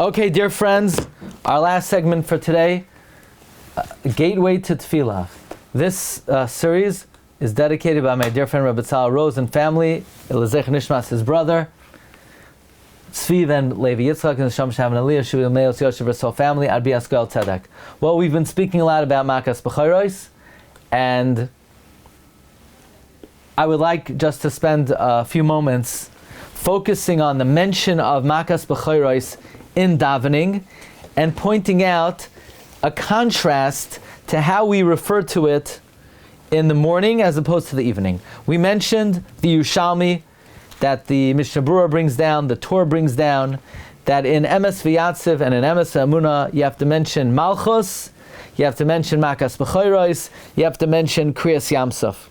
Okay, dear friends, our last segment for today, Gateway to Tefilla. This series is dedicated by my dear friend Rabbi Rose and family, Elazech Nishmas, his brother, Tzvi and Levi Yitzchak, and the Sham Shav and Aliyah, Shiurim, Meos, Yoshev, his whole family, I'd be Askel Tzedek. Well, we've been speaking a lot about Makkas Bechoros, and I would like just to spend a few moments focusing on the mention of Makkas Bechoros in davening and pointing out a contrast to how we refer to it in the morning as opposed to the evening. We mentioned the Yerushalmi, that the Mishnah Berurah brings down, the Torah brings down, that in Emes V'Yatziv and in Emes V'Emunah you have to mention Malchus, you have to mention Makkas Bechoros, you have to mention Kriyas Yamsuf.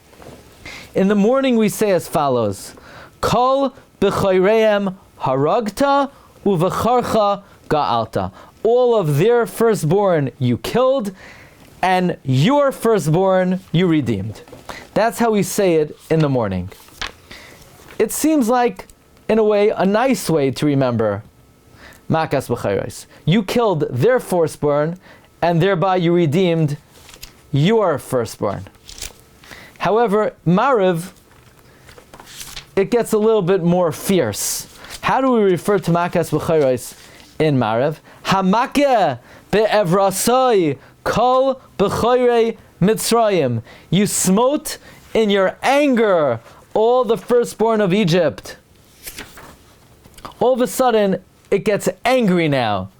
In the morning we say as follows: Kol Bechoreim Haragta Uvecharcha Ga'alta. All of their firstborn you killed, and your firstborn you redeemed. That's how we say it in the morning. It seems like, in a way, a nice way to remember Makkas Bechoros. You killed their firstborn, and thereby you redeemed your firstborn. However, Mariv, it gets a little bit more fierce. How do we refer to Makkas Bechoros in Mariv? Hamakeh be'evrasoi kol bechorei Mitzrayim. You smote in your anger all the firstborn of Egypt. All of a sudden, it gets angry now.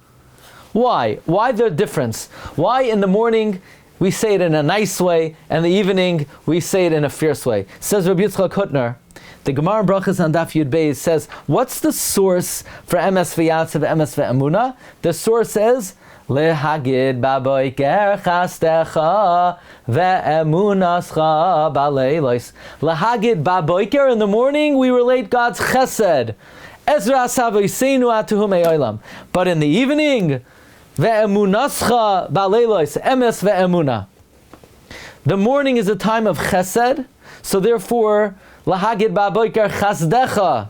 Why? Why the difference? Why in the morning we say it in a nice way, and in the evening we say it in a fierce way? Says Rabbi Yitzchak Hutner, the Gemara Brachas on Daf Yud Beis says, what's the source for Emes V'Yatziv, Emes V'Emunah? The source is, Lehagid baboiker chastecha ve'emunascha baleilos. Lehagid baboiker, in the morning we relate God's chesed. Ezra savoiseinu atuhu me'olam. But in the evening, ve'emunascha baleilos, emes ve'emunah. The morning is a time of chesed, so therefore, Lahagid baboiker chasdecha.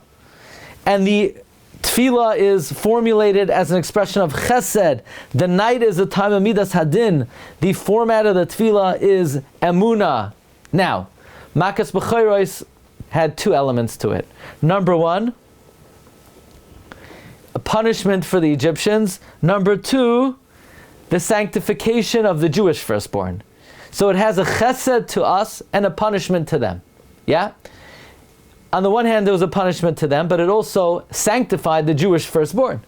And the Tefilla is formulated as an expression of chesed. The night is a time of midas hadin. The format of the Tefilla is emunah. Now, Makkas Bechoros had two elements to it. Number one, a punishment for the Egyptians. Number two, the sanctification of the Jewish firstborn. So it has a chesed to us and a punishment to them. Yeah? On the one hand, there was a punishment to them, but it also sanctified the Jewish firstborn.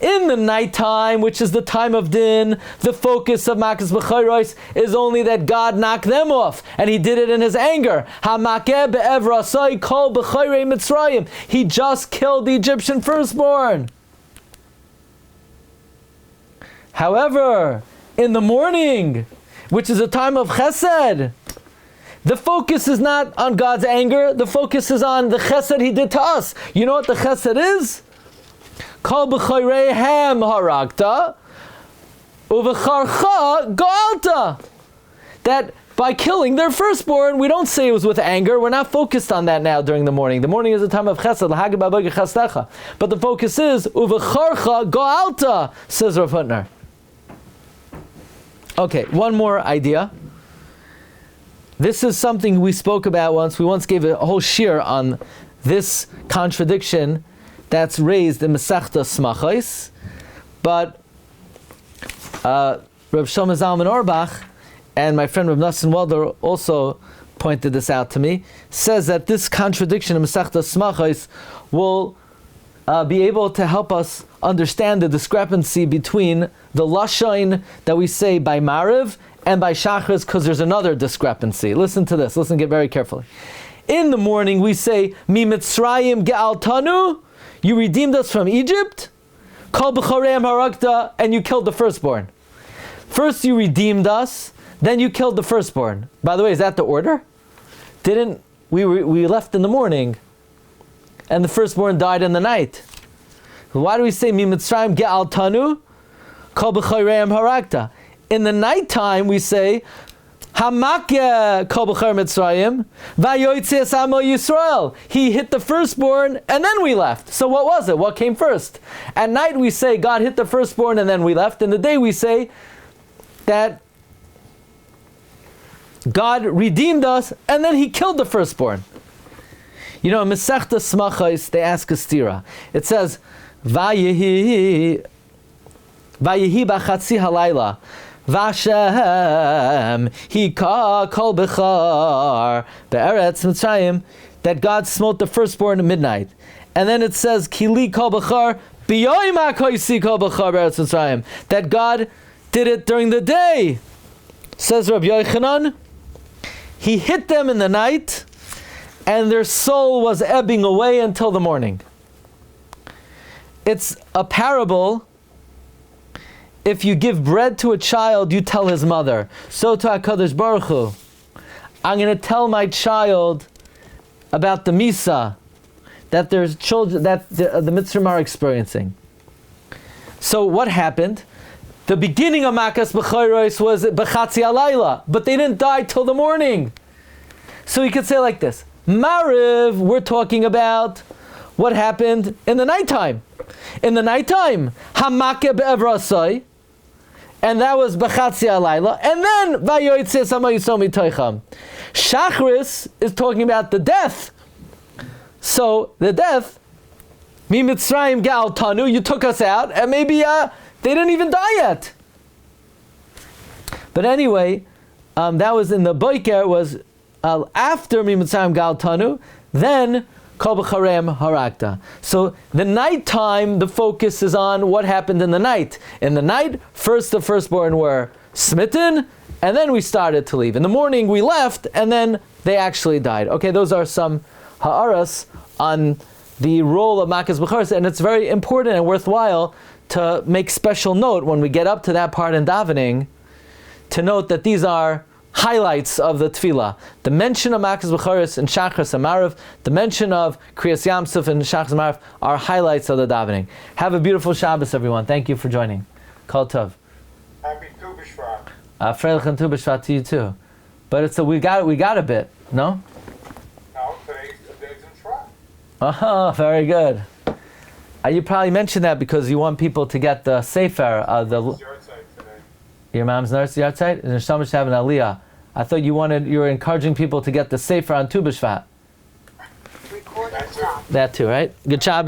In the nighttime, which is the time of din, the focus of Makkas Bechoros is only that God knocked them off, and He did it in His anger. Hamakeh be'evrasai kol bechorei Mitzrayim. He just killed the Egyptian firstborn. However, in the morning, which is a time of chesed, the focus is not on God's anger, the focus is on the chesed He did to us. You know what the chesed is? Kol b'choreihem haragta, uvecharcha ga'alta. That by killing their firstborn, we don't say it was with anger, we're not focused on that now during the morning. The morning is a time of chesed, l'hagid ba'boiker chastecha. But the focus is, uvecharcha ga'alta, says Rav Hutner. Okay, one more idea. This is something we spoke about once. We once gave a whole shir on this contradiction that's raised in Masechtas Smachos. But Reb Shlomo Zalman Auerbach and my friend Reb Nosson Walder also pointed this out to me. Says that this contradiction in Masechtas Smachos will be able to help us understand the discrepancy between the lashon that we say by Mariv and by Shachris, because there's another discrepancy. Listen to this. Listen, get very carefully. In the morning we say, Mi Mitzrayim ge'altanu, you redeemed us from Egypt. Kol b'choreim haragta, and you killed the firstborn. First you redeemed us, then you killed the firstborn. By the way, is that the order? We left in the morning, and the firstborn died in the night. Why do we say, Mi Mitzrayim ge'altanu, Kol b'choreim haragta? In the nighttime, we say, Hamakeh kol b'char Mitzrayim, vayoytzias amo Yisrael. He hit the firstborn, and then we left. So what was it? What came first? At night we say God hit the firstborn, and then we left. In the day we say that God redeemed us, and then He killed the firstborn. You know, in Masechta Smachos, they ask a stira. It says, Vayehi b'chatzi halayla, Vashem hika kol bechar be'eretz Mitzrayim, that God smote the firstborn at midnight. And then it says, Kili kol bechar b'yoyim ha'koisi kol bechar be'eretz Mitzrayim, that God did it during the day. Says Rabbi Yochanan, He hit them in the night, and their soul was ebbing away until the morning. It's a parable. If you give bread to a child, you tell his mother. So to HaKadosh Baruch Hu, I'm going to tell my child about the Misa that there's children that the Mitzrayim are experiencing. So what happened? The beginning of Makkas Bechoros was B'chatzi Alayla, but they didn't die till the morning. So you could say like this: Mariv, we're talking about what happened in the nighttime. In the nighttime, Hamakeh be'evrasai, and that was B'chatzi Alayla, and then Vayoytze Sama Yisomi Toicham. Shachris is talking about the death. So the death, Mi Mitzrayim Gal Tanu, you took us out, and maybe they didn't even die yet. But anyway, that was in the Boiker, was after Mi Mitzrayim Gal Tanu, then Kol B'charem Harakta. So the nighttime, the focus is on what happened in the night. In the night, first the firstborn were smitten, and then we started to leave. In the morning we left, and then they actually died. Okay, those are some ha'aras on the role of Makkas Bechoros, and it's very important and worthwhile to make special note when we get up to that part in davening, to note that these are highlights of the Tefilla. The mention of Makkas Bechoros in Shachris and Mariv, the mention of Kriyas Yamsuf and Shachris and Mariv are highlights of the davening. Have a beautiful Shabbos, everyone. Thank you for joining. Kol Tov. Happy Tu B'Shvat. Freilich and Tu B'Shvat to you too. But it's we got a bit, no? No, today's in Shvat. Oh, very good. You probably mentioned that because you want people to get the sefer, your mom's nurse yahrzeit, and Neshama should have an aliyah. I thought you were encouraging people to get the sefer on Tu B'Shvat. Recording stopped. That too, right? Good job.